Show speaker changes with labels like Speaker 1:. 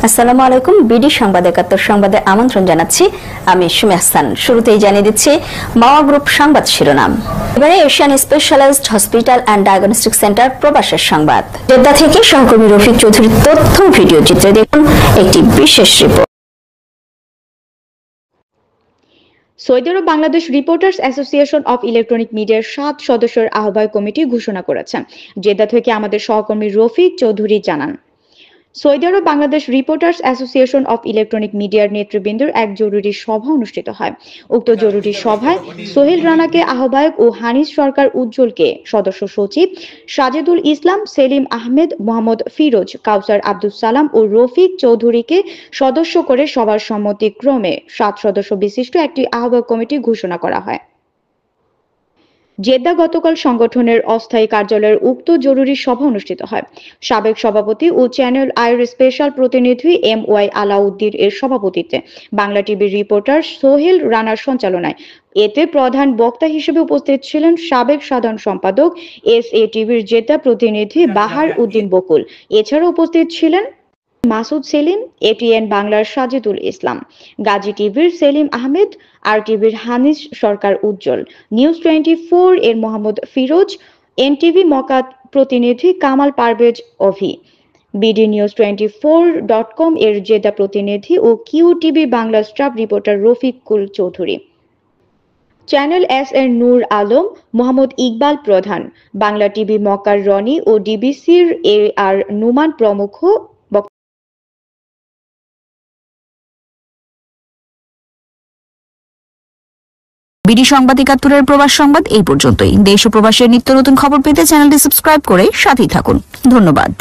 Speaker 1: আসসালামু আলাইকুম। বিডি সংবাদ ৭১ সংবাদে আমন্ত্রণ জানাচ্ছি। আমি সুমি হাসান। শুরুতেই জানিয়ে দিচ্ছি মাওয়া গ্রুপ সংবাদ শিরোনাম। এবারে Asian specialised hospital and diagnostic centre প্রবাসের সংবাদ। জেদ্দা থেকে সহকর্মী রফিক চৌধুরীর তথ্য ভিডিও চিত্রে দেখুন একটি বিশেষ report.
Speaker 2: Saudi Arab Bangladesh reporters association of electronic মিডিয়ার ৭ সদস্যের আহ্বায়ক কমিটি ঘোষণা করেছে। জেদ্দা থেকে আমাদের সহকর্মী রফিক চৌধুরী জানান, Saudi Arab Bangladesh reporters association of electronic মিডিয়ার নেতৃবৃন্দের এক জরুরি সভা অনুষ্ঠিত হয়। উক্ত জরুরি সভায় সোহেল রানাকে আহ্বায়ক ও হানিস সরকার উজ্জ্বলকে সদস্য সচিব, সাজেদুল ইসলাম, সেলিম আহমেদ, মোহাম্মদ ফিরোজ, কাউসার আব্দুল সালাম ও রফিক চৌধুরীকে সদস্য করে সবার সম্মতিক্রমে ৭ সদস্য বিশিষ্ট একটি আহ্বায়ক কমিটি ঘোষণা করা হয়। জেদ্দা গতকাল সংগঠনের অস্থায়ী কার্যালয়ের উক্ত জরুরি সভা অনুষ্ঠিত হয়। সাবেক সভাপতি ও চ্যানেল আইয়ের স্পেশাল প্রতিনিধি MY আলাউদ্দিন এর সভাপতিত্বে বাংলা টিভির রিপোর্টার সোহেল রানার সঞ্চালনায় এতে প্রধান বক্তা হিসেবে উপস্থিত ছিলেন সাবেক সাধারণ সম্পাদক SA টিভির জেদ্দা প্রতিনিধি বাহার উদ্দিন বকুল। এছাড়া উপস্থিত ছিলেন মাসুদ সেলিম, ATN বাংলার সাজেদুল ইসলাম, গাজী টিভির সেলিম আহমেদ, RTVর হানিস সরকার উজ্জ্বল, নিউজ 24 এর মোহাম্মদ ফিরোজ, NTV মক্কা প্রতিনিধি কামাল পারভেজ অভি, bdnews24.com এর জেদ্দা প্রতিনিধি ও QTV Bangla staff reporter Rafiqul Chowdhury, channel S এর নূর আলম, মোহাম্মদ ইকবাল প্রধান, বাংলা টিভি মক্কার রনি ও DBCর AR নুমান প্রমুখ।
Speaker 3: বিডি সংবাদ ৭১-এর প্রবাস সংবাদ এই পর্যন্তই। দেশ ও প্রবাসের নিত্য নতুন খবর পেতে চ্যানেলটি সাবস্ক্রাইব করে সাথেই থাকুন। ধন্যবাদ।